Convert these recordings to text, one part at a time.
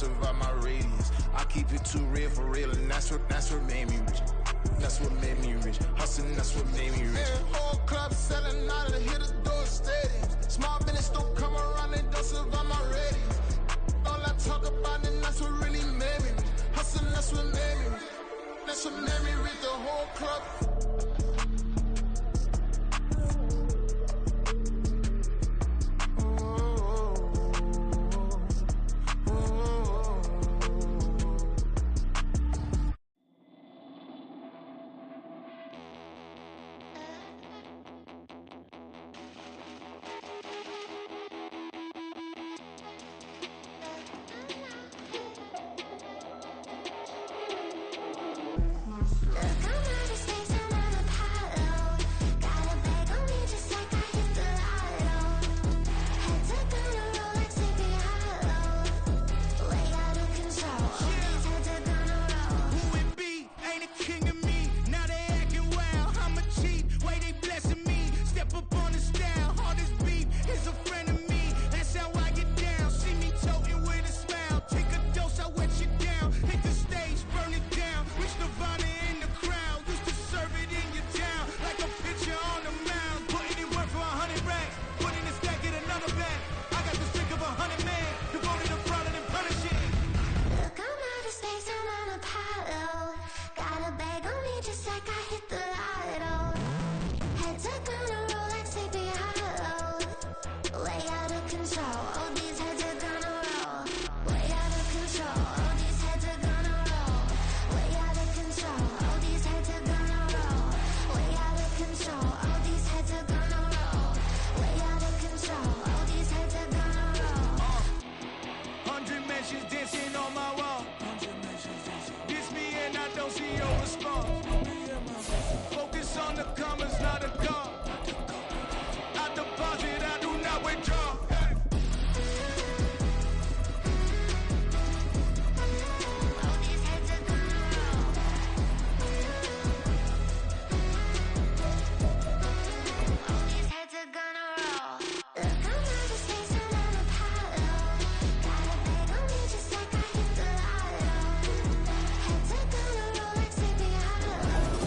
survive my radius. I keep it too real for real, and that's what made me rich. That's what made me rich. Hustling, that's what made me rich. Yeah, whole club selling out and hit the door stadiums. Small business don't come around and don't survive my radius. All I talk about and that's what really made me rich. Hustling, that's what made me rich. That's what made me rich. The whole club.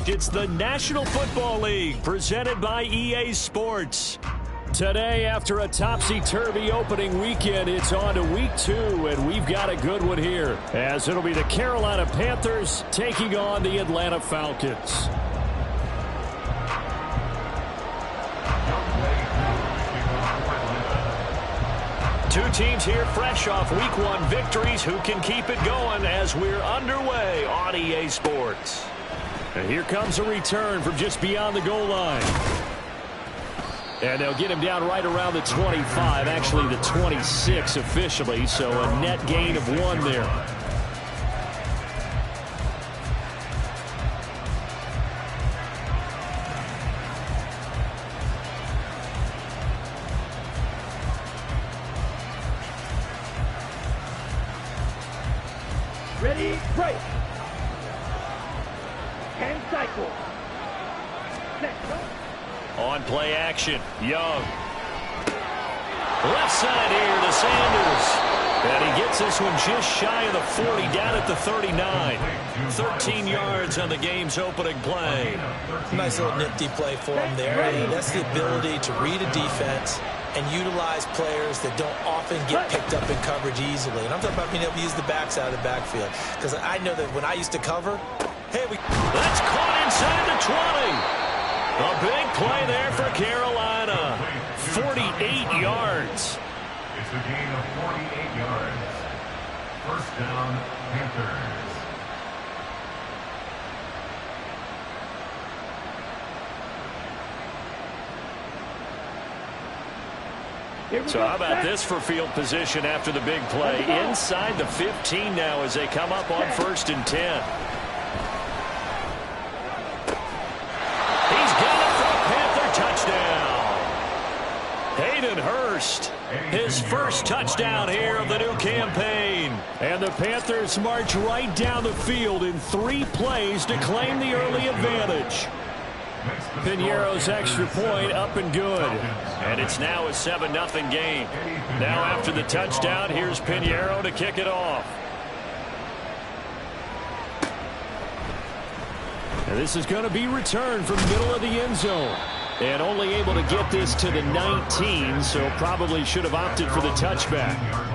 It's the National Football League presented by EA Sports. Today, after a topsy-turvy opening weekend, it's on to week 2, and we've got a good one here, as it'll be the Carolina Panthers taking on the Atlanta Falcons. Two teams here fresh off week 1 victories. Who can keep it going as we're underway on EA Sports? And here comes a return from just beyond the goal line. And they'll get him down right around the 25, actually the 26 officially, so a net gain of 1 there. Ready, break. And cycle. Set, go. On play action, Young. Left side here to Sanders. And he gets this one just shy of the 40, down at the 39. 13 yards on the game's opening play. Nice little nifty play for him there. And that's the ability to read a defense and utilize players that don't often get picked up in coverage easily. And I'm talking about being able to use the backs out of the backfield. Because I know that when I used to cover, that's caught inside the 20. A big play there for Carolina. 48 yards. It's a gain of 48 yards. First down, Panthers. So how about this for field position after the big play? Inside the 15 now as they come up on 1st and 10. He's got it for a Panther touchdown. Hayden Hurst, his first touchdown here of the new campaign. And the Panthers march right down the field in 3 plays to claim the early advantage. Piñeiro's extra point up and good. And it's now a 7-0 game. Now after the touchdown, here's Piñeiro to kick it off. And this is going to be returned from the middle of the end zone. And only able to get this to the 19, so probably should have opted for the touchback.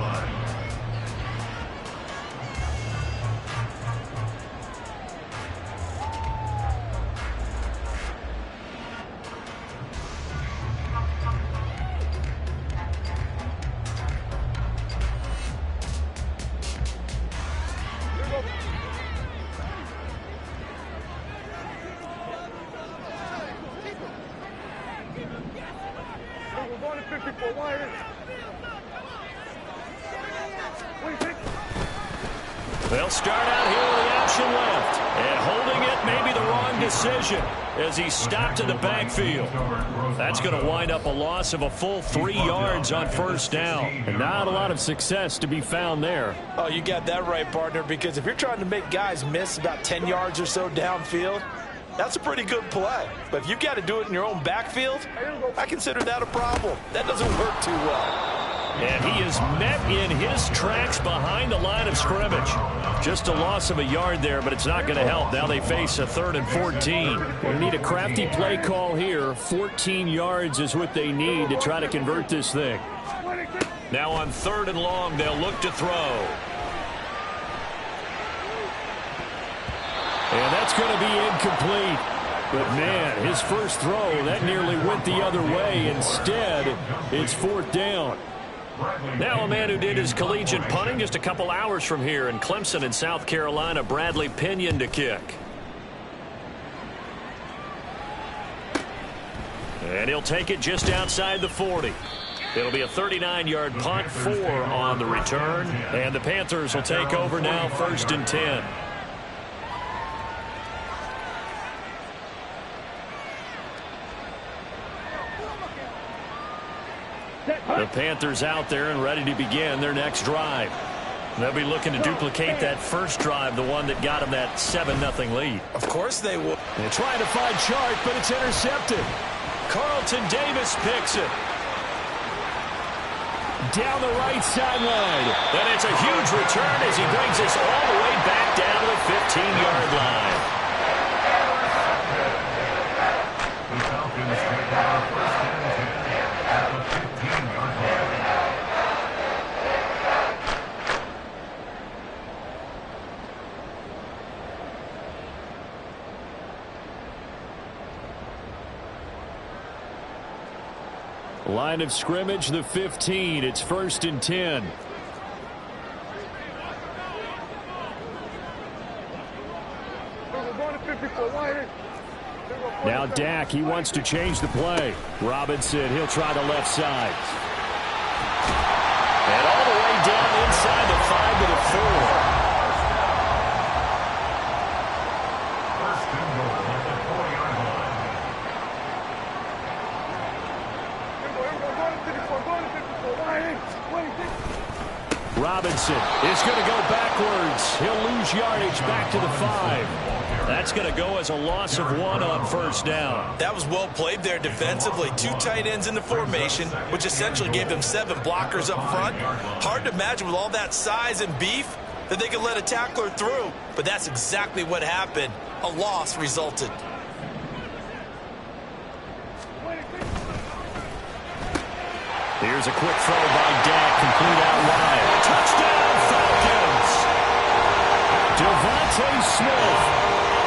They'll start out here with the option left. And holding it may be the wrong decision as he stopped in the backfield. That's going to wind up a loss of a full 3 yards on first down. And not a lot of success to be found there. Oh, you got that right, partner, because if you're trying to make guys miss about 10 yards or so downfield, that's a pretty good play. But if you've got to do it in your own backfield, I consider that a problem. That doesn't work too well. And he is met in his tracks behind the line of scrimmage. Just a loss of a yard there, but it's not going to help. Now they face a 3rd and 14. They need a crafty play call here. 14 yards is what they need to try to convert this thing. Now on 3rd and long, they'll look to throw. And that's going to be incomplete. But, man, his first throw, that nearly went the other way. Instead, it's 4th down. Now a man who did his collegiate punting just a couple hours from here in Clemson in South Carolina, Bradley Pinion to kick. And he'll take it just outside the 40. It'll be a 39-yard punt, 4 on the return. And the Panthers will take over now, 1st and 10. The Panthers out there and ready to begin their next drive. They'll be looking to duplicate that first drive, the one that got them that 7-0 lead. Of course they will. They're trying to find Chark, but it's intercepted. Carlton Davis picks it. Down the right sideline. And it's a huge return as he brings us all the way back down to the 15-yard line. The Falcons take our 1st and 10 at the 15-yard line. Line of scrimmage, the 15. It's 1st and 10. Now Dak, he wants to change the play. Robinson, he'll try the left side. And all the way down inside the 5 to the 4. First and goal at the 4-yard line. Robinson is going to go backwards. He'll lose yardage back to the 5. That's going to go as a loss of 1 on first down. That was well played there defensively. 2 tight ends in the formation, which essentially gave them 7 blockers up front. Hard to imagine with all that size and beef that they could let a tackler through. But that's exactly what happened. A loss resulted. Here's a quick throw by Dak, complete out wide. Touchdown, Falcons! Devontae Smith,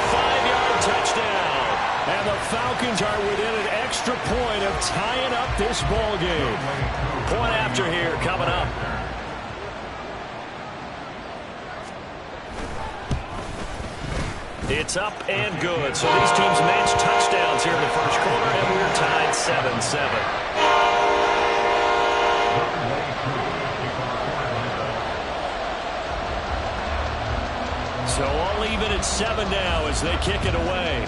5-yard touchdown. And the Falcons are within an extra point of tying up this ball game. Point after here coming up. It's up and good. So these teams match touchdowns here in the first quarter, and we're tied 7-7. So all even at 7 now as they kick it away.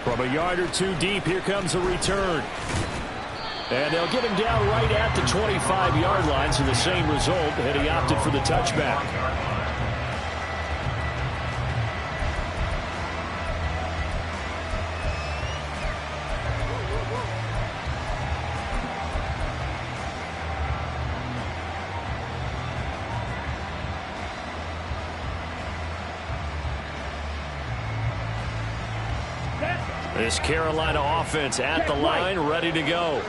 From a yard or 2 deep, here comes a return. And they'll get him down right at the 25-yard line, so the same result, and he opted for the touchback. This Carolina offense at the line, ready to go.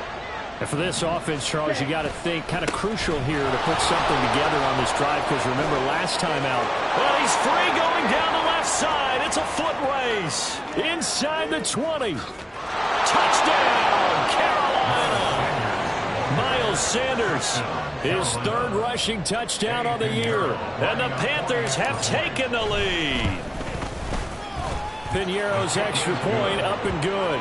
And for this offense, Charles, you got to think kind of crucial here to put something together on this drive, because remember last time out. Well, he's free going down the left side. It's a foot race. Inside the 20. Touchdown, Carolina. Miles Sanders, his third rushing touchdown on the year. And the Panthers have taken the lead. Piñeiro's extra point up and good.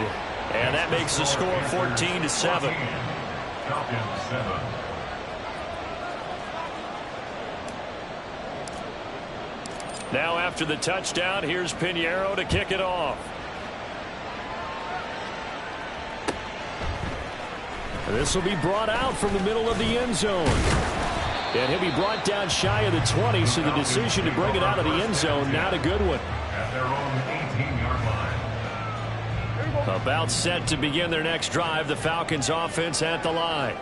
And that makes the score 14-7. Falcons 7. Now after the touchdown, here's Piñeiro to kick it off. And this will be brought out from the middle of the end zone. And he'll be brought down shy of the 20, so the decision to bring it out of the end zone, not a good one. At their own 18-yard line. About set to begin their next drive, the Falcons offense at the line.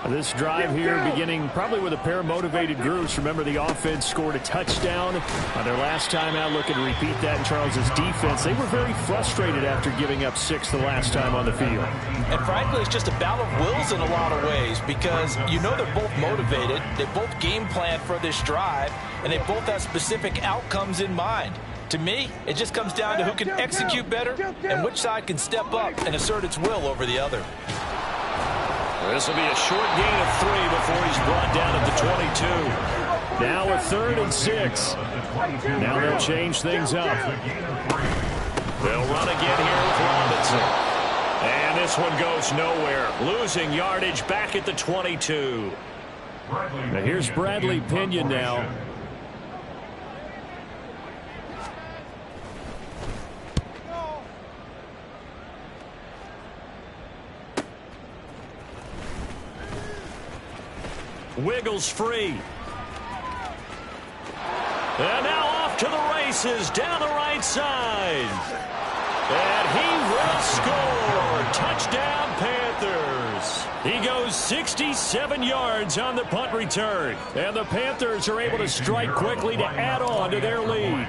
This drive here beginning probably with a pair of motivated groups. Remember, the offense scored a touchdown on their last time out. Looking to repeat that in Charles's defense. They were very frustrated after giving up 6 the last time on the field. And frankly, it's just a battle of wills in a lot of ways, because you know they're both motivated. They both game plan for this drive, and they both have specific outcomes in mind. To me, it just comes down to who can execute better and which side can step up and assert its will over the other. This will be a short gain of 3 before he's brought down at the 22. Now a 3rd and 6. Now they'll change things up. They'll run again here with Robinson. And this one goes nowhere. Losing yardage back at the 22. Now here's Bradley Pinion now. Wiggles free. And now off to the races down the right side. And he will score. Touchdown, Panthers. He goes 67 yards on the punt return. And the Panthers are able to strike quickly to add on to their lead.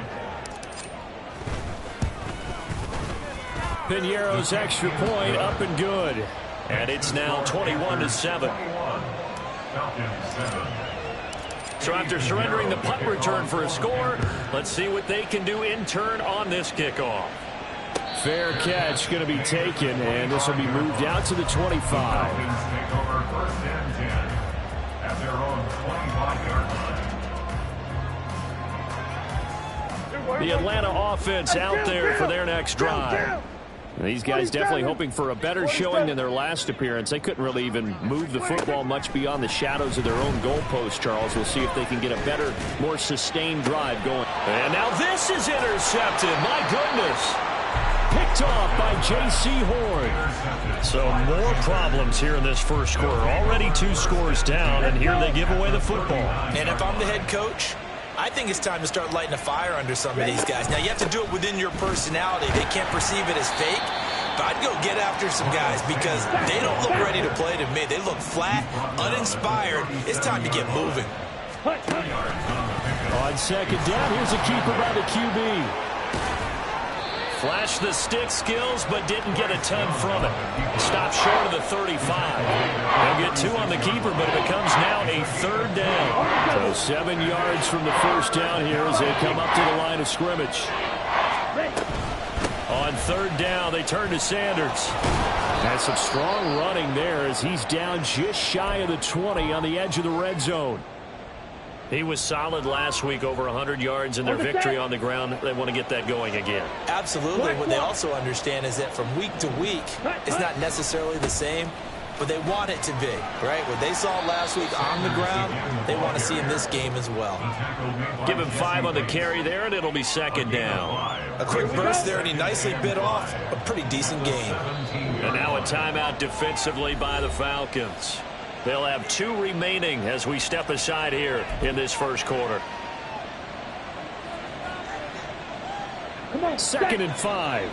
Piñeiro's extra point up and good. And it's now 21-7. So after surrendering the punt return for a score, let's see what they can do in turn on this kickoff. Fair catch going to be taken, and this will be moved out to the 25. The Atlanta offense out there for their next drive. These guys definitely hoping for a better showing than their last appearance. They couldn't really even move the football much beyond the shadows of their own goalpost, Charles. We'll see if they can get a better, more sustained drive going. And now this is intercepted. My goodness. Picked off by J.C. Horn. So more problems here in this first quarter. Already 2 scores down, and here they give away the football. And if I'm the head coach, I think it's time to start lighting a fire under some of these guys. Now, you have to do it within your personality. They can't perceive it as fake. But I'd go get after some guys because they don't look ready to play to me. They look flat, uninspired. It's time to get moving. On second down, here's a keeper by the QB. Flashed the stick skills, but didn't get a ton from it. Stopped short of the 35. They'll get 2 on the keeper, but it becomes now a 3rd down. So 7 yards from the first down here as they come up to the line of scrimmage. On 3rd down, they turn to Sanders. Has some strong running there as he's down just shy of the 20 on the edge of the red zone. He was solid last week, over 100 yards in their victory on the ground. They want to get that going again. Absolutely. What they also understand is that from week to week, it's not necessarily the same, but they want it to be, right? What they saw last week on the ground, they want to see in this game as well. Give him 5 on the carry there, and it'll be 2nd down. A quick burst there, and he nicely bit off a pretty decent game. And now a timeout defensively by the Falcons. They'll have 2 remaining as we step aside here in this first quarter. 2nd and 5.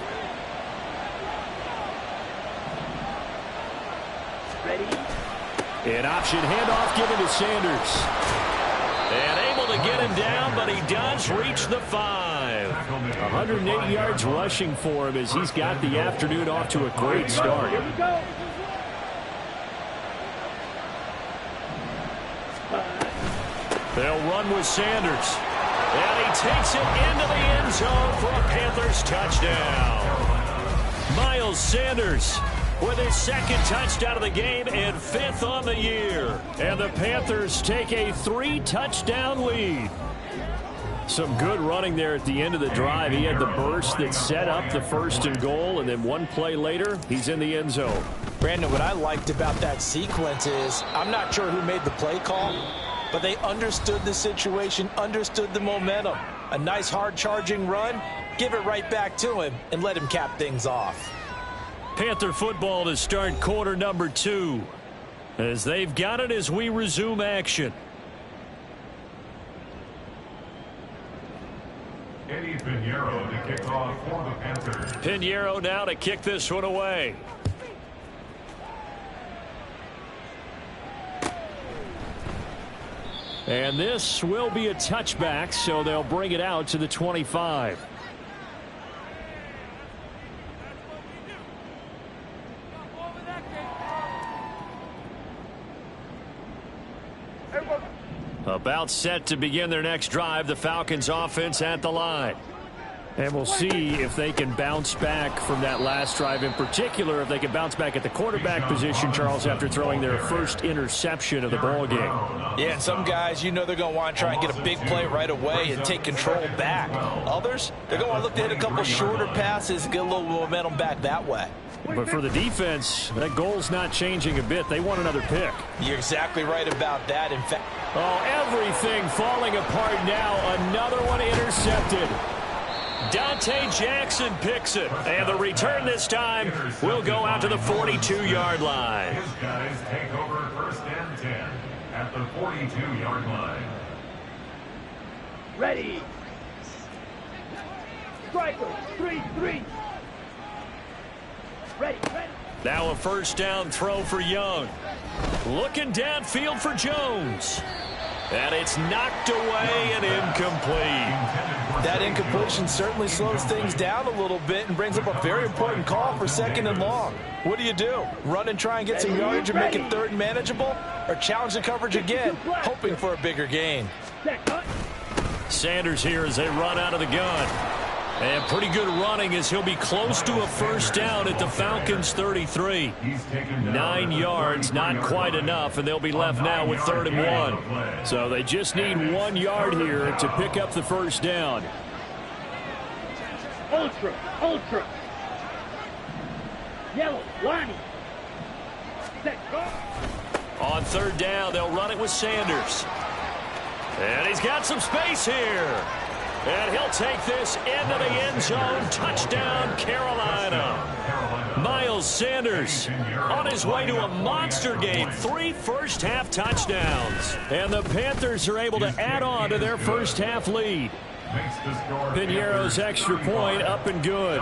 An option handoff given to Sanders. And able to get him down, but he does reach the 5. 180 yards rushing for him as he's got the afternoon off to a great start. Here we go. They'll run with Sanders. And he takes it into the end zone for a Panthers touchdown. Miles Sanders with his second touchdown of the game and 5th on the year. And the Panthers take a 3-touchdown lead. Some good running there at the end of the drive. He had the burst that set up the 1st and goal, and then one play later, he's in the end zone. Brandon, what I liked about that sequence is I'm not sure who made the play call, but they understood the situation, understood the momentum. A nice hard-charging run, give it right back to him, and let him cap things off. Panther football to start quarter number 2. As they've got it as we resume action. Eddie Pinheiro to kick off for the Panthers. Pinheiro now to kick this one away. And this will be a touchback, so they'll bring it out to the 25. About set to begin their next drive, the Falcons offense at the line. And we'll see if they can bounce back from that last drive, in particular if they can bounce back at the quarterback position, Charles, after throwing their first interception of the ball game. Yeah, and some guys, you know they're going to want to try and get a big play right away and take control back. Others, they're going to want to look to hit a couple shorter passes, get a little momentum back that way. But for the defense, that goal's not changing a bit. They want another pick. You're exactly right about that. In fact, everything falling apart now. Another one intercepted. Dante Jackson picks it. And the return this time will go out to the 42-yard line. His guys take over 1st and 10 at the 42-yard line. Ready. Striker, 3-3. Ready. Now a 1st down throw for Young. Looking downfield for Jones. And it's knocked away and incomplete. That incompletion certainly slows things down a little bit and brings up a very important call for 2nd and long. What do? Run and try and get some yardage and make it 3rd and manageable? Or challenge the coverage again, hoping for a bigger gain? Sanders here as they run out of the gun. And pretty good running as he'll be close to a 1st down at the Falcons' 33. 9 yards, not quite enough, and they'll be left now with 3rd and 1. So they just need 1 yard here to pick up the 1st down. Ultra. Yellow, lining. Set, go. On 3rd down, they'll run it with Sanders. And he's got some space here. And he'll take this into the end zone. Touchdown, Carolina. Miles Sanders on his way to a monster game. 3 first-half touchdowns. And the Panthers are able to add on to their first-half lead. Pinheiro's extra point up and good.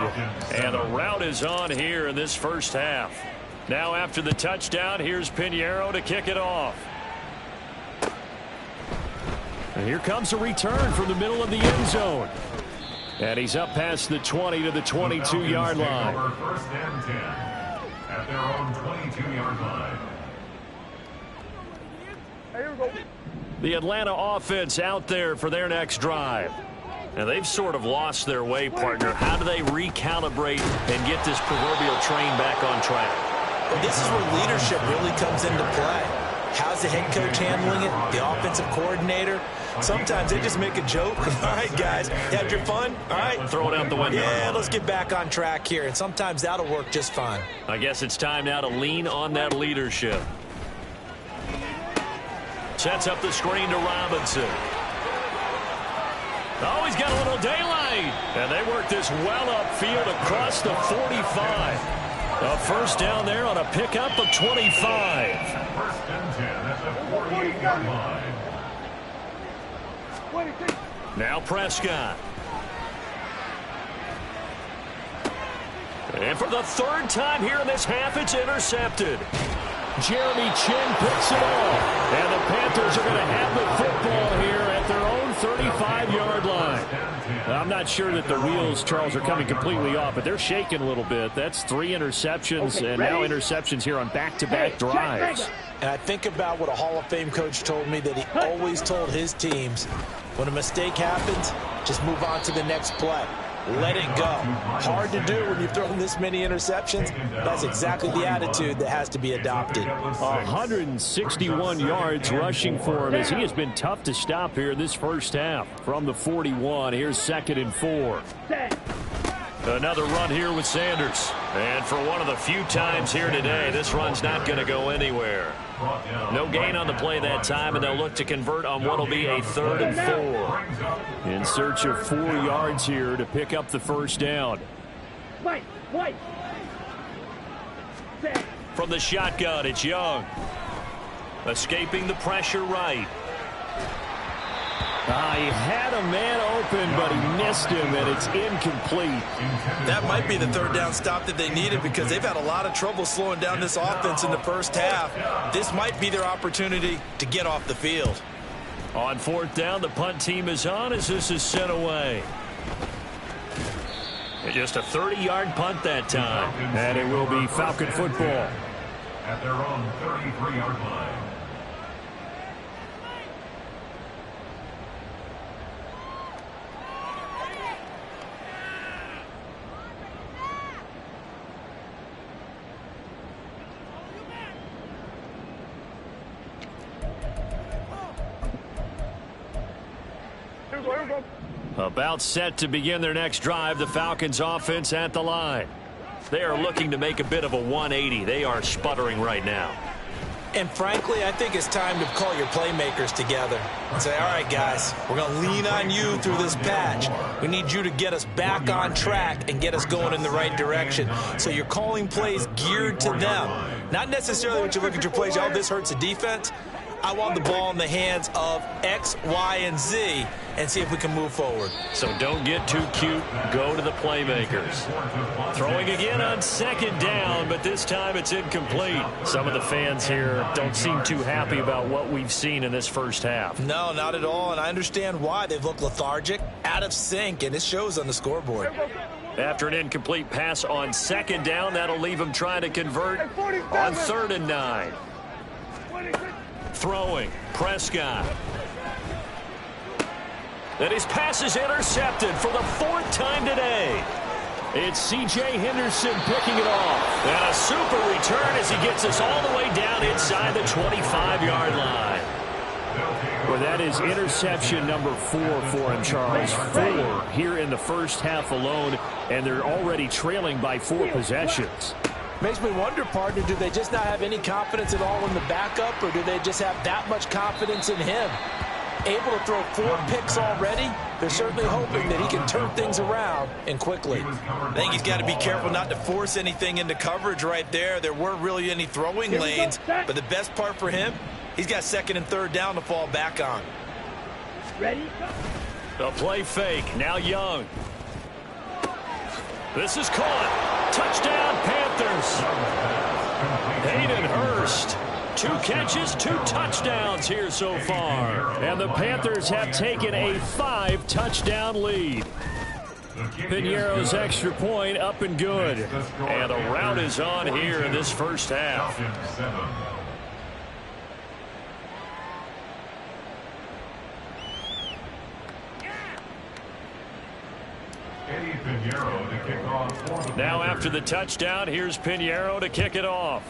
And the route is on here in this first half. Now after the touchdown, here's Pinheiro to kick it off. And here comes a return from the middle of the end zone. And he's up past the 20 to the 22-yard line. 1st and 10 at their own 22-yard line. The Atlanta offense out there for their next drive. And they've sort of lost their way, partner. How do they recalibrate and get this proverbial train back on track? Well, this is where leadership really comes into play. How's the head coach handling it? The offensive coordinator? Sometimes they just make a joke. All right, guys, you had your fun? All right. Throw it out the window. Yeah, let's get back on track here. And sometimes that'll work just fine. I guess it's time now to lean on that leadership. Sets up the screen to Robinson. Oh, he's got a little daylight. And they work this well upfield across the 45. A 1st down there on a pickup of 25. 1st and 10 at the 48-yard line. Now Prescott. And for the 3rd time here in this half, it's intercepted. Jeremy Chin picks it off. And the Panthers are going to have the football here at their own 35-yard line. I'm not sure that the wheels, Charles, are coming completely off, but they're shaking a little bit. That's 3 interceptions, and now interceptions here on back-to-back drives. And I think about what a Hall of Fame coach told me, that he always told his teams, when a mistake happens, just move on to the next play. Let it go. Hard to do when you've thrown this many interceptions. That's exactly the attitude that has to be adopted. 161 yards rushing for him as he has been tough to stop here this first half. From the 41, here's 2nd and 4. Another run here with Sanders. And for one of the few times here today, this run's not going to go anywhere. No gain on the play that time, and they'll look to convert on what will be a 3rd and 4. In search of 4 yards here to pick up the first down. From the shotgun, it's Young. Escaping the pressure right. He had a man open, but he missed him, and it's incomplete. That might be the 3rd down stop that they needed, because they've had a lot of trouble slowing down this offense in the first half. This might be their opportunity to get off the field. On 4th down, the punt team is on as this is sent away. Just a 30-yard punt that time, and it will be Falcon football. At their own 33-yard line. About set to begin their next drive, the Falcons offense at the line. They are looking to make a bit of a 180. They are sputtering right now. And frankly, I think it's time to call your playmakers together and say, all right, guys, we're going to lean on you through this patch. We need you to get us back on track and get us going in the right direction. So you're calling plays geared to them. Not necessarily when you look at your plays, oh, this hurts the defense. I want the ball in the hands of X, Y, and Z and see if we can move forward. So don't get too cute. Go to the playmakers. Throwing again on 2nd down, but this time it's incomplete. Some of the fans here don't seem too happy about what we've seen in this first half. No, not at all, and I understand why. They've looked lethargic, out of sync, and it shows on the scoreboard. After an incomplete pass on 2nd down, that'll leave them trying to convert on 3rd and 9. Throwing, Prescott. And his pass is intercepted for the 4th time today. It's C.J. Henderson picking it off. And a super return as he gets us all the way down inside the 25-yard line. Well, that is interception number 4 for him, Charles. 4 here in the first half alone, and they're already trailing by 4 possessions. Makes me wonder, partner, do they just not have any confidence at all in the backup, or do they just have that much confidence in him? Able to throw 4 picks already, they're certainly hoping that he can turn things around and quickly. I think he's got to be careful not to force anything into coverage right there. There weren't really any throwing lanes, but the best part for him, he's got 2nd and 3rd down to fall back on. Ready? The play fake, now Young. This is caught. Touchdown, Panthers. Hayden Hurst. 2 catches, 2 touchdowns here so far. And the Panthers have taken a 5-touchdown lead. Piñeiro's extra point up and good. And a rout is on here in this first half. Now after the touchdown, here's Piñeiro to kick it off.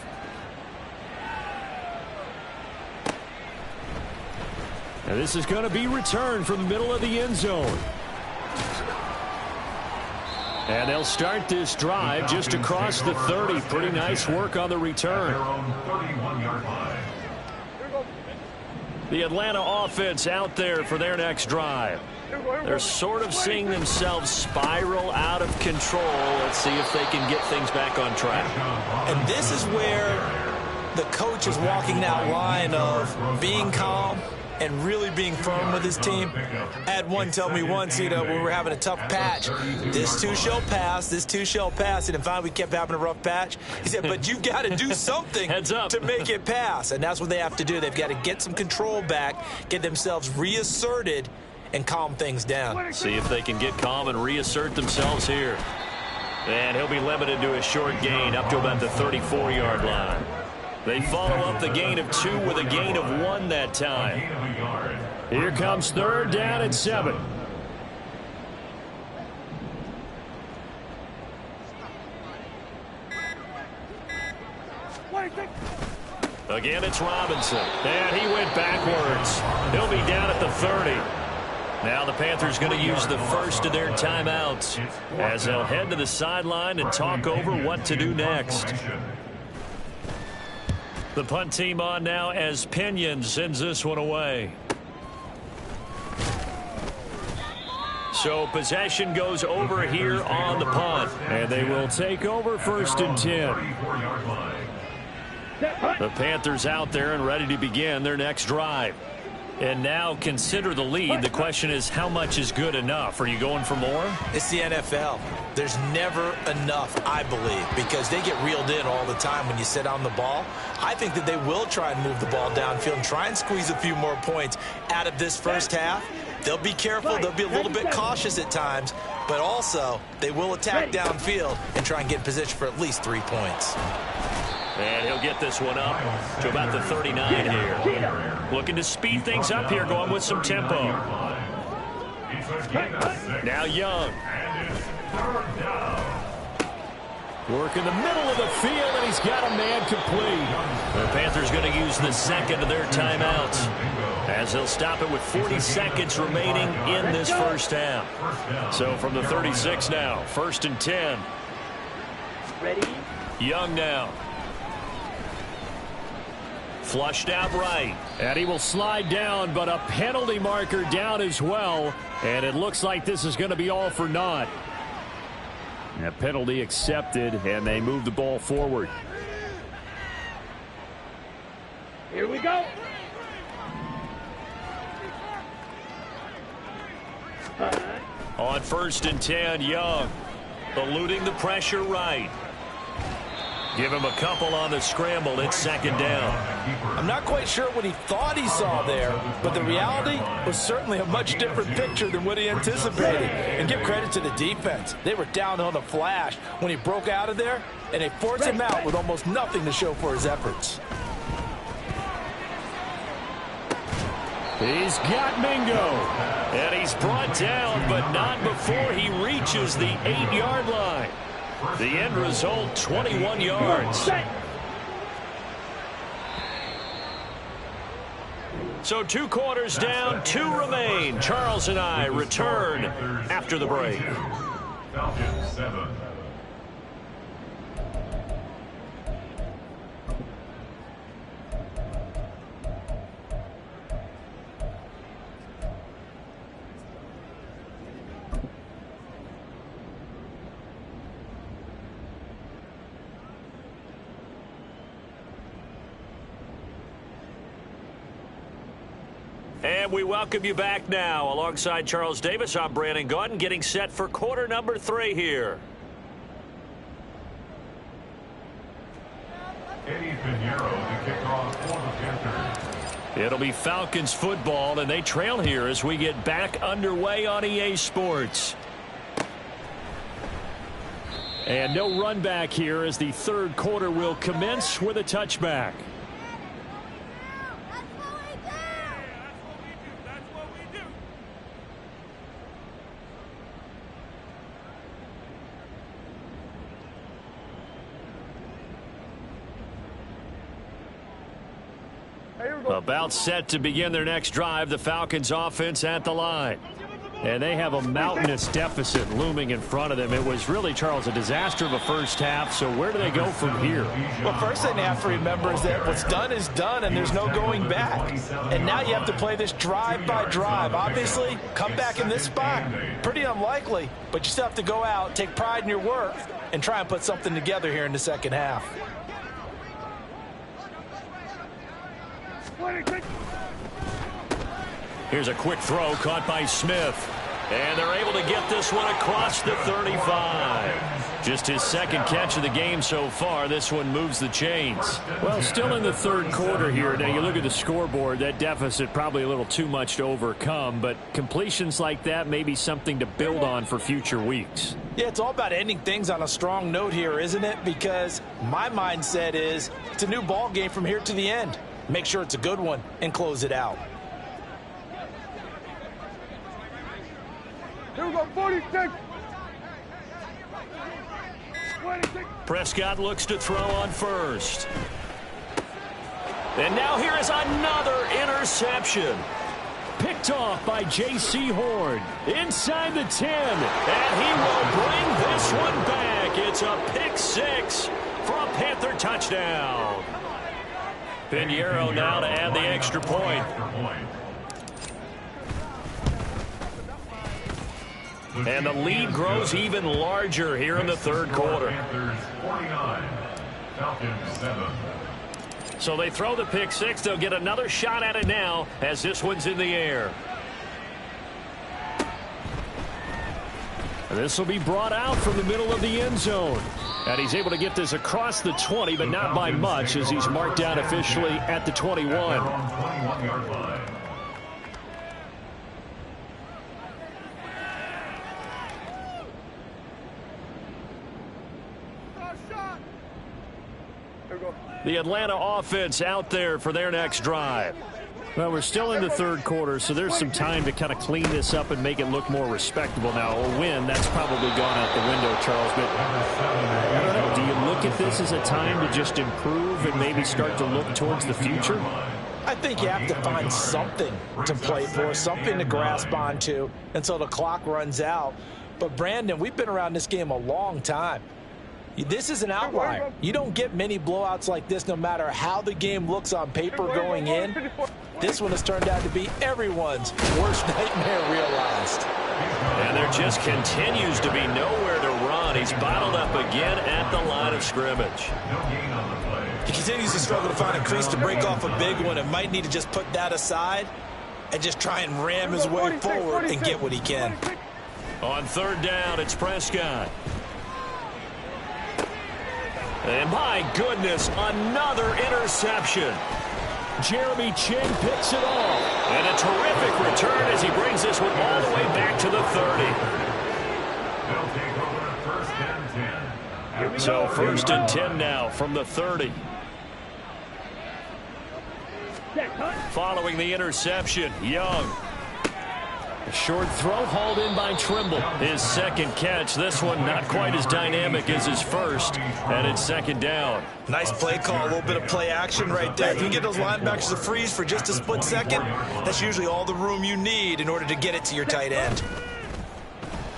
And this is going to be returned from the middle of the end zone. And they'll start this drive just across the 30. Pretty nice work on the return. The Atlanta offense out there for their next drive. They're sort of seeing themselves spiral out of control. Let's see if they can get things back on track. And this is where the coach is walking that line of being calm and really being firm with his team. I had one tell me once, when we were having a tough patch, this too shall pass, this too shall pass, and finally we kept having a rough patch. He said, but you've got to do something to make it pass, and that's what they have to do. They've got to get some control back, get themselves reasserted, and calm things down. See if they can get calm and reassert themselves here. And he'll be limited to a short gain up to about the 34-yard line. They follow up the gain of 2 with a gain of 1 that time. Here comes 3rd down and 7. Again, it's Robinson. And he went backwards. He'll be down at the 30. Now the Panthers going to use the first of their timeouts as they'll head to the sideline and talk over what to do next. The punt team on now as Pinion sends this one away. So possession goes over here on the punt. And they will take over 1st and 10. The Panthers out there and ready to begin their next drive. And now consider the lead. The question is, how much is good enough? Are you going for more? It's the NFL. There's never enough, I believe, because they get reeled in all the time when you sit on the ball. I think that they will try and move the ball downfield and try and squeeze a few more points out of this first half. They'll be careful. They'll be a little bit cautious at times, but also they will attack downfield and try and get in position for at least 3 points. And he'll get this one up to about the 39 here. Looking to speed things up here, going with some tempo. Now Young. Work in the middle of the field, and he's got a man complete. The Panthers going to use the second of their timeouts as they'll stop it with 40 seconds remaining in this first half. So from the 36 now, 1st and 10. Ready? Young now. Flushed out right. And he will slide down, but a penalty marker down as well. And it looks like this is going to be all for naught. A penalty accepted, and they move the ball forward. Here we go. On 1st and 10, Young. Eluding the pressure right. Give him a couple on the scramble. It's 2nd down. I'm not quite sure what he thought he saw there, but the reality was certainly a much different picture than what he anticipated. And give credit to the defense. They were down on the flash when he broke out of there, and they forced him out with almost nothing to show for his efforts. He's got Mingo. And he's brought down, but not before he reaches the 8-yard line. The end result, 21 yards. So 2 quarters down, 2 remain. Charles and I return after the break. Falcons 7. And we welcome you back now. Alongside Charles Davis, I'm Brandon Gaudin, getting set for quarter number 3 here. Eddie Pinheiro to kick off for the Panthers. It'll be Falcons football, and they trail here as we get back underway on EA Sports. And no run back here as the 3rd quarter will commence with a touchback. About set to begin their next drive, the Falcons offense at the line. And they have a mountainous deficit looming in front of them. It was really, Charles, a disaster of a first half. So where do they go from here? Well, first thing they have to remember is that what's done is done, and there's no going back. And now you have to play this drive by drive. Obviously, come back in this spot, pretty unlikely. But you still have to go out, take pride in your work, and try and put something together here in the second half. Here's a quick throw caught by Smith. And they're able to get this one across the 35. Just his second catch of the game so far. This one moves the chains. Well, still in the third quarter here. Now, you look at the scoreboard, that deficit probably a little too much to overcome, but completions like that may be something to build on for future weeks. Yeah, it's all about ending things on a strong note here, isn't it? Because my mindset is it's a new ball game from here to the end. Make sure it's a good one and close it out. Here we go, 46. 26. Prescott looks to throw on first. And now here is another interception. Picked off by J.C. Horn. Inside the 10. And he will bring this one back. It's a pick six for a Panther touchdown. Pinheiro now to add the extra point. And the lead grows even larger here in the third quarter. So they throw the pick six. They'll get another shot at it now as this one's in the air. And this will be brought out from the middle of the end zone. And he's able to get this across the 20, but not by much as he's marked down officially at the 21. The Atlanta offense out there for their next drive. Well, we're still in the third quarter, so there's some time to kind of clean this up and make it look more respectable now. A win, that's probably gone out the window, Charles. But I don't know, do you look at this as a time to just improve and maybe start to look towards the future? I think you have to find something to play for, something to grasp onto until the clock runs out. But, Brandon, we've been around this game a long time. This is an outlier. You don't get many blowouts like this no matter how the game looks on paper going in. This one has turned out to be everyone's worst nightmare realized. And there just continues to be nowhere to run. He's bottled up again at the line of scrimmage. He continues to struggle to find a crease to break off a big one and might need to just put that aside and just try and ram his way forward and get what he can. On third down, it's Prescott. And my goodness, another interception. Jeremy Chinn picks it off. And a terrific return as he brings this one all the way back to the 30. So first and 10 now from the 30. Following the interception, Young. A short throw hauled in by Trimble. His second catch. This one not quite as dynamic as his first. And it's second down. Nice play call. A little bit of play action right there. If you can get those linebackers to freeze for just a split second, that's usually all the room you need in order to get it to your tight end.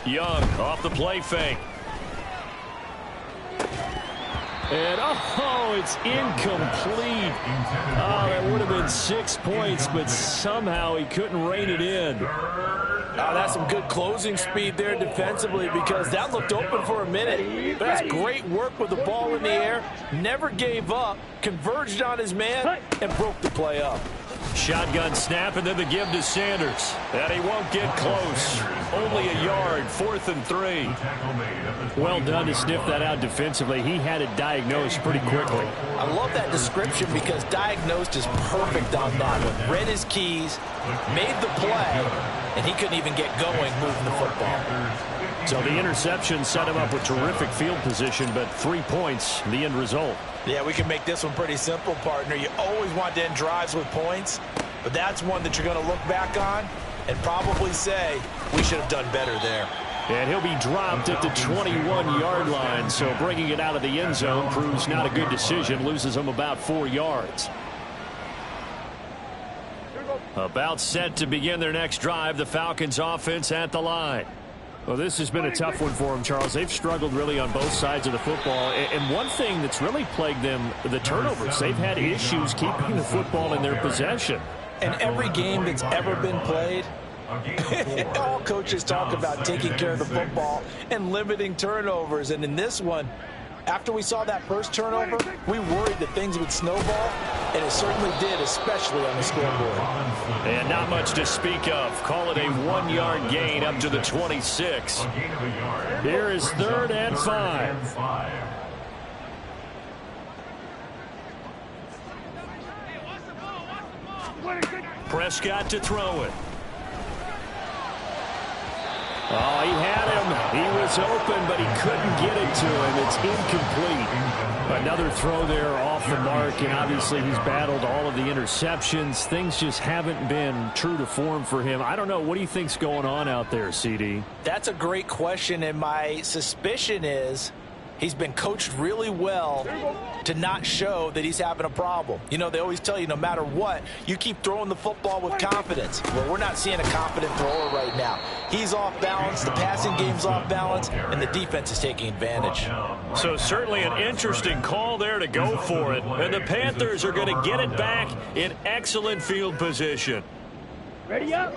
Young off the play fake. And, oh, it's incomplete. Oh, that would have been 6 points, but somehow he couldn't rein it in. Oh, that's some good closing speed there defensively because that looked open for a minute. But that's great work with the ball in the air. Never gave up, converged on his man, and broke the play up. Shotgun snap and then the give to Sanders. And he won't get close. Only a yard, 4th and 3. Well done to sniff that out defensively. He had it diagnosed pretty quickly. I love that description because diagnosed is perfect on that one. Read his keys, made the play, and he couldn't even get going moving the football. So the interception set him up with terrific field position, but 3 points, the end result. Yeah, we can make this one pretty simple, partner. You always want to end drives with points, but that's one that you're going to look back on and probably say, we should have done better there. And he'll be dropped at the 21-yard line, so bringing it out of the end zone proves not a good decision, loses him about 4 yards. About set to begin their next drive, the Falcons offense at the line. Well, this has been a tough one for them, Charles. They've struggled really on both sides of the football. And one thing that's really plagued them, the turnovers. They've had issues keeping the football in their possession. And every game that's ever been played, all coaches talk about taking care of the football and limiting turnovers. And in this one, After we saw that first turnover, we worried that things would snowball, and it certainly did, especially on the scoreboard. And not much to speak of. Call it a 1-yard gain up to the 26. Here is 3rd and 5. Prescott to throw it. Oh, he had him. He was open, but he couldn't get it to him. It's incomplete. Another throw there off the mark, and obviously he's battled all of the interceptions. Things just haven't been true to form for him. I don't know. What do you think's going on out there, CD? That's a great question, and my suspicion is he's been coached really well to not show that he's having a problem. You know, they always tell you no matter what, you keep throwing the football with confidence. Well, we're not seeing a confident thrower right now. He's off balance, the passing game's off balance, and the defense is taking advantage. So certainly an interesting call there to go for it. And the Panthers are going to get it back in excellent field position. Ready up.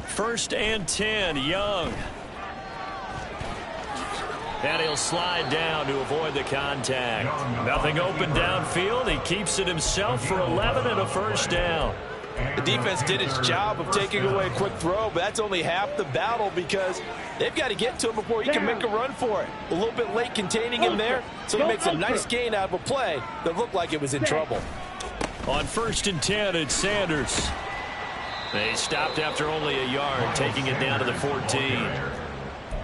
First and 10, Young. And he'll slide down to avoid the contact. Nothing open downfield. He keeps it himself for 11 and a first down. The defense did its job of taking away a quick throw, but that's only half the battle because they've got to get to him before he can make a run for it. A little bit late containing him there, so he makes a nice gain out of a play that looked like it was in trouble. On 1st and 10, it's Sanders. They stopped after only a yard, taking it down to the 14.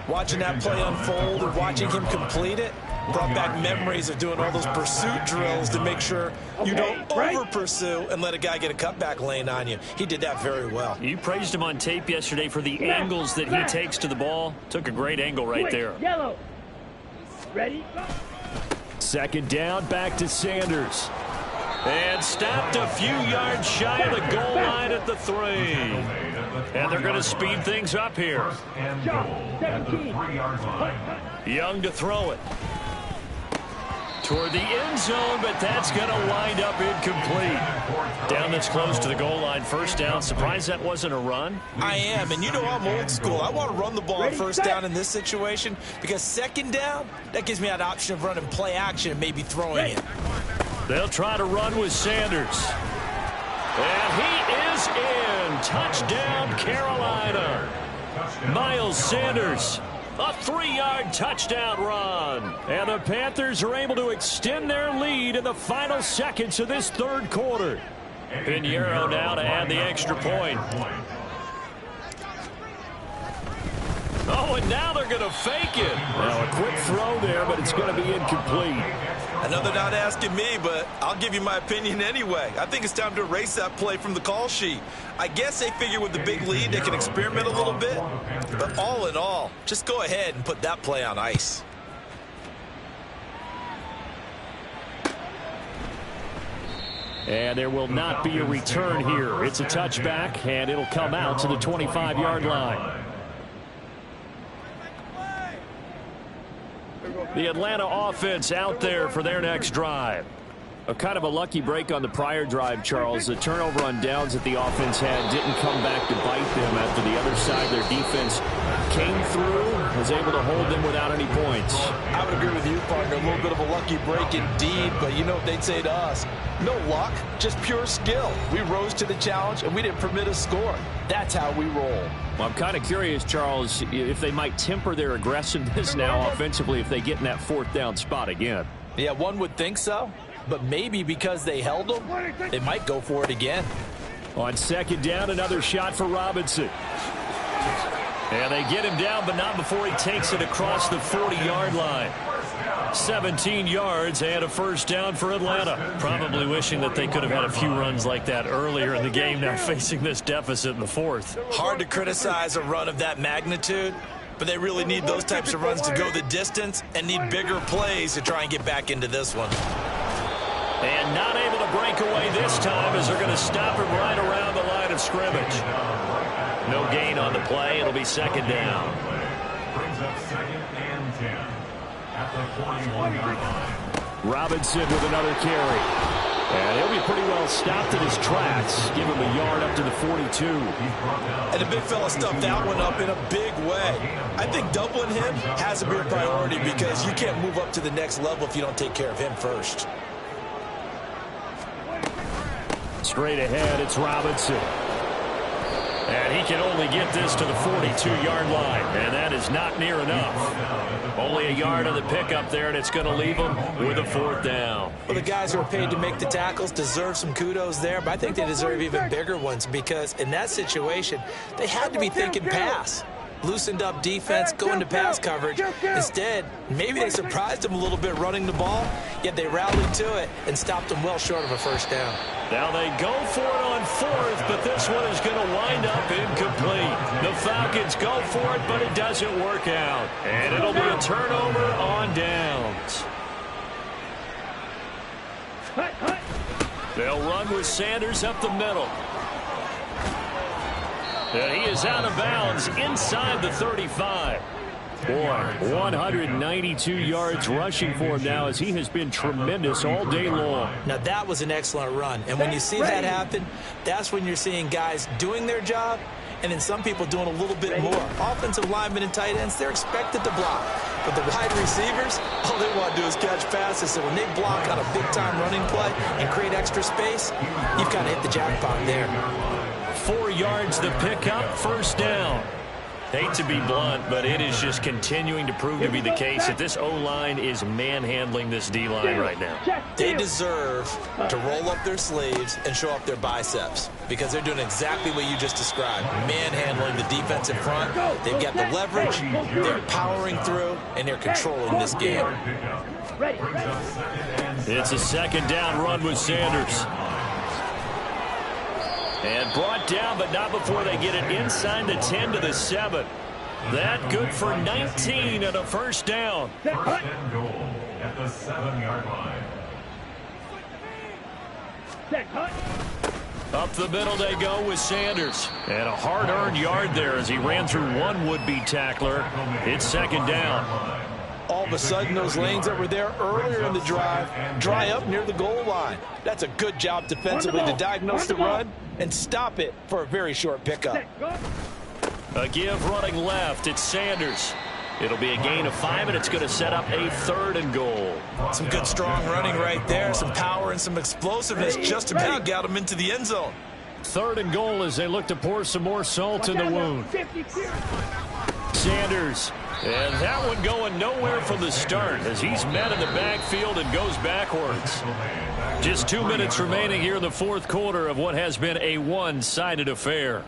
Watching that play unfold and watching him complete it brought back memories of doing all those pursuit drills to make sure you don't over-pursue and let a guy get a cutback lane on you. He did that very well. You praised him on tape yesterday for the angles that he takes to the ball. Took a great angle right there. Yellow. Ready? 2nd down, back to Sanders. And stopped a few yards shy of the goal line at the 3. And they're going to speed things up here. Young to throw it. Toward the end zone, but that's going to wind up incomplete. Down this close to the goal line, 1st down. Surprised that wasn't a run? I am, and you know I'm old school. I want to run the ball on 1st down in this situation because 2nd down, that gives me that option of running play action and maybe throwing it. They'll try to run with Sanders. And he is in. Touchdown, Carolina. Miles Sanders, a 3-yard touchdown run. And the Panthers are able to extend their lead in the final seconds of this 3rd quarter. Pinheiro now to add the extra point. Oh, and now they're going to fake it. Now, a quick throw there, but it's going to be incomplete. Another not asking me, but I'll give you my opinion anyway. I think it's time to erase that play from the call sheet. I guess they figure with the big lead they can experiment a little bit. But all in all, just go ahead and put that play on ice. And there will not be a return here. It's a touchback, and it'll come out to the 25-yard line. The Atlanta offense out there for their next drive. A kind of a lucky break on the prior drive, Charles. The turnover on downs that the offense had didn't come back to bite them after the other side. Their defense came through, was able to hold them without any points. I would agree with you, partner. A little bit of a lucky break indeed, but you know what they'd say to us? No luck, just pure skill. We rose to the challenge, and we didn't permit a score. That's how we roll. Well, I'm kind of curious, Charles, if they might temper their aggressiveness now offensively if they get in that 4th down spot again. Yeah, one would think so. But maybe because they held them, they might go for it again. On 2nd down, another shot for Robinson. And they get him down, but not before he takes it across the 40-yard line. 17 yards and a 1st down for Atlanta. Probably wishing that they could have had a few runs like that earlier in the game, now facing this deficit in the 4th. Hard to criticize a run of that magnitude, but they really need those types of runs to go the distance and need bigger plays to try and get back into this one. And not able to break away this time as they're going to stop him right around the line of scrimmage. No gain on the play. It'll be 2nd down. Brings up 2nd and 10 at the 41-yard line. Robinson with another carry. And he'll be pretty well stopped in his tracks. Give him a yard up to the 42. And the big fella stuffed that one up in a big way. I think doubling him has to be a priority because you can't move up to the next level if you don't take care of him first. Straight ahead, it's Robinson. And he can only get this to the 42-yard line, and that is not near enough. Only a yard on the pickup there, and it's going to leave him with a 4th down. Well, the guys who are paid to make the tackles deserve some kudos there, but I think they deserve even bigger ones because in that situation, they had to be thinking pass. Loosened up defense, going to pass coverage. Instead, maybe they surprised him a little bit running the ball, yet they rallied to it and stopped him well short of a 1st down. Now they go for it on 4th, but this one is going to wind up incomplete. The Falcons go for it, but it doesn't work out. And it'll be a turnover on downs. They'll run with Sanders up the middle. And he is out of bounds inside the 35. Boy, 192 yards rushing for him now as he has been tremendous all day long. Now, that was an excellent run. And when you see that happen, that's when you're seeing guys doing their job and then some people doing a little bit more. Offensive linemen and tight ends, they're expected to block. But the wide receivers, all they want to do is catch passes. So when they block on a big-time running play and create extra space, you've kind of hit the jackpot there. 4 yards the pickup, 1st down. Hate to be blunt, but it is just continuing to prove to be the case that this O-line is manhandling this D-line right now. They deserve to roll up their sleeves and show up their biceps because they're doing exactly what you just described, manhandling the defense in front. They've got the leverage, they're powering through, and they're controlling this game. It's a 2nd down run with Sanders. And brought down, but not before they get it inside the 10 to the 7. That good for 19 and a 1st down. First and goal at the 7-yard line. Up the middle they go with Sanders. And a hard-earned yard there as he ran through one would-be tackler. It's 2nd down. All of a sudden, those lanes that were there earlier in the drive dry up near the goal line. That's a good job defensively to diagnose the run and stop it for a very short pickup. A give running left. It's Sanders. It'll be a gain of 5, and it's going to set up a 3rd and goal. Some good, strong running right there. Some power and some explosiveness just about got him into the end zone. 3rd and goal as they look to pour some more salt in the wound. Sanders. And that one going nowhere from the start as he's met in the backfield and goes backwards. Just 2 minutes remaining here in the 4th quarter of what has been a one-sided affair.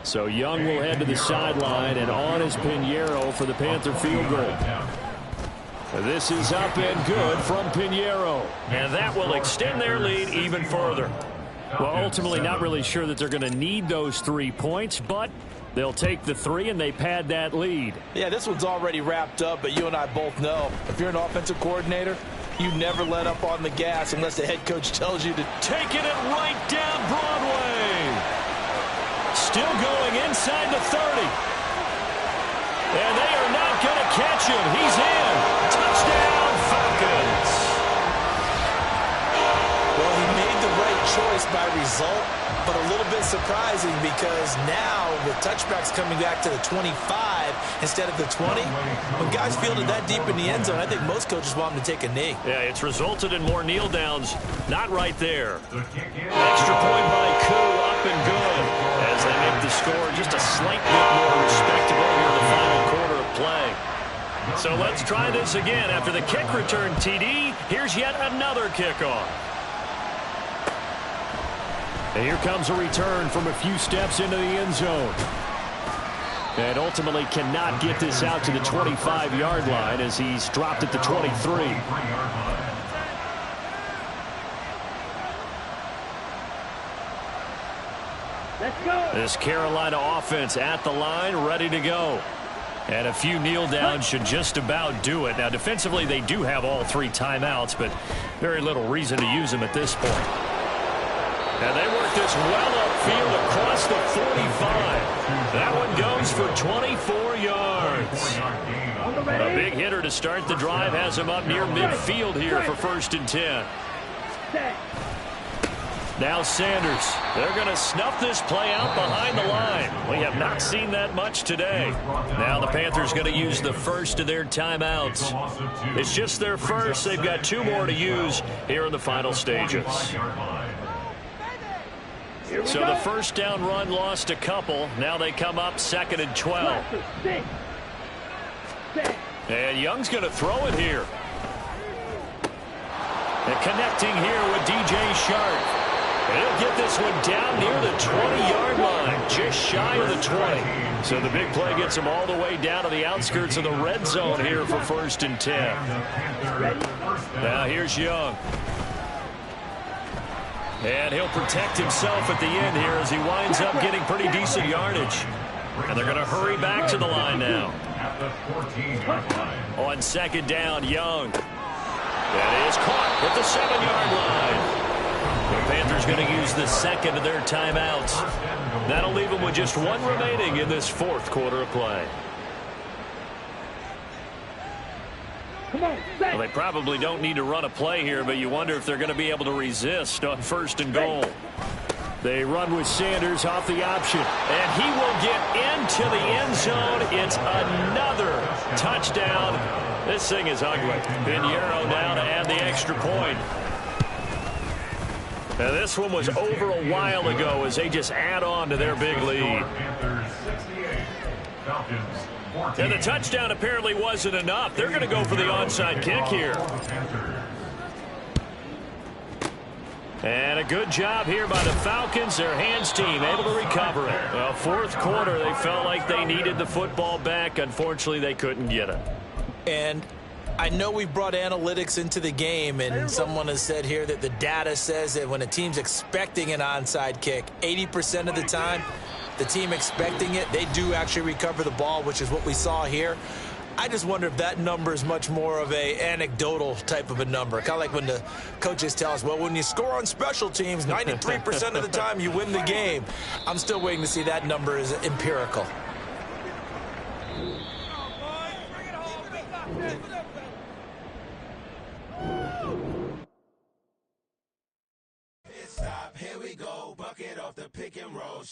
So Young will head to the sideline, and on is Pinheiro for the Panther field goal. This is up and good from Pinheiro. And that will extend their lead even further. Well, ultimately not really sure that they're going to need those 3 points, but they'll take the 3 and they pad that lead. Yeah, this one's already wrapped up, but you and I both know if you're an offensive coordinator, you never let up on the gas unless the head coach tells you to. Taking it right down Broadway. Still going inside the 30. And they are not going to catch him. He's in. Touchdown, Falcons. Well, he made the right choice by result, but a little bit surprising because now with touchbacks coming back to the 25 instead of the 20, when guys fielded that deep in the end zone, I think most coaches want them to take a knee. Yeah, it's resulted in more kneel downs. Not right there. Extra point by Koo, up and good as they make the score just a slight bit more respectable here in the final quarter of play. So let's try this again. After the kick return TD, here's yet another kickoff. And here comes a return from a few steps into the end zone. And ultimately cannot get this out to the 25-yard line as he's dropped at the 23. Let's go. This Carolina offense at the line, ready to go. And a few kneel downs should just about do it. Now, defensively, they do have all 3 timeouts, but very little reason to use them at this point. And they work this well upfield across the 45. That one goes for 24 yards. A big hitter to start the drive has him up near midfield here for 1st and 10. Now Sanders. They're going to snuff this play out behind the line. We have not seen that much today. Now the Panthers going to use the first of their timeouts. It's just their first. They've got 2 more to use here in the final stages. So the first down run lost a couple. Now they come up 2nd and 12. And Young's going to throw it here. And connecting here with DJ Shark. He'll get this one down near the 20-yard line, just shy of the 20. So the big play gets him all the way down to the outskirts of the red zone here for 1st and 10. Now here's Young. And he'll protect himself at the end here as he winds up getting pretty decent yardage. And they're going to hurry back to the line now. On 2nd down, Young. That is caught at the 7-yard line. The Panthers going to use the 2nd of their timeouts. That'll leave them with just 1 remaining in this 4th quarter of play. Well, they probably don't need to run a play here, but you wonder if they're going to be able to resist on 1st and goal. They run with Sanders off the option, and he will get into the end zone. It's another touchdown. This thing is ugly. Pinheiro now to add the extra point. Now this one was over a while ago as they just add on to their big lead. And the touchdown apparently wasn't enough. They're going to go for the onside kick here. And a good job here by the Falcons, their hands team, able to recover it. Well, 4th quarter, they felt like they needed the football back. Unfortunately, they couldn't get it. And I know we brought analytics into the game, and someone has said here that the data says that when a team's expecting an onside kick, 80% of the time, the team expecting it, they do actually recover the ball, which is what we saw here. I just wonder if that number is much more of a anecdotal type of a number. Kind of like when the coaches tell us, well, when you score on special teams, 93% of the time you win the game. I'm still waiting to see that number is empirical. Here we go, bucket off the pick and roll.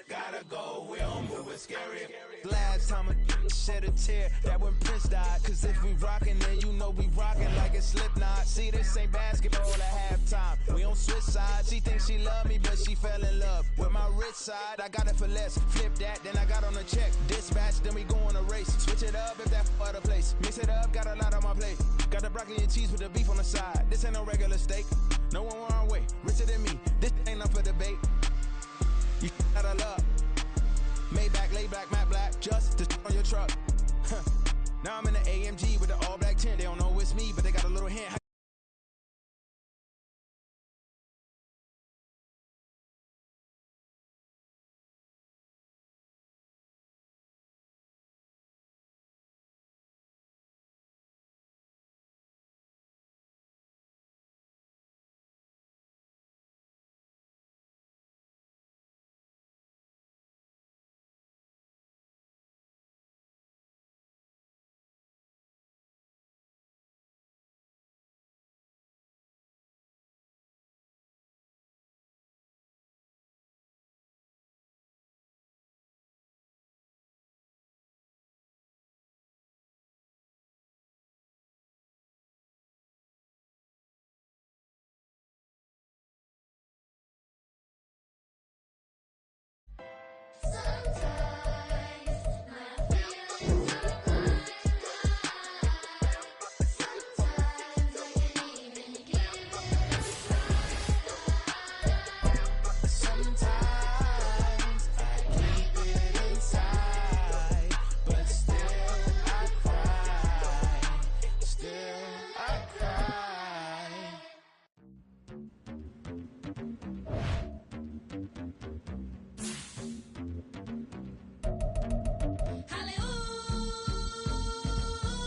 Gotta go, we don't move it scary. Last time a shed a tear, that when Prince died. Cause if we rockin', then you know we rockin' like it's Slipknot. See, this ain't basketball at halftime. We on switch sides. She thinks she love me, but she fell in love with my rich side. I got it for less. Flip that, then I got on a check. Dispatch, then we go on a race. Switch it up if that other place. Mix it up, got a lot on my plate. Got the broccoli and cheese with the beef on the side. This ain't no regular steak. No one wrong way, richer than me. This ain't up for debate. You got a love. Maybach, lay back, matte black, just to on your truck. Now I'm in the AMG with the all black tint. They don't know it's me, but they got a little hint.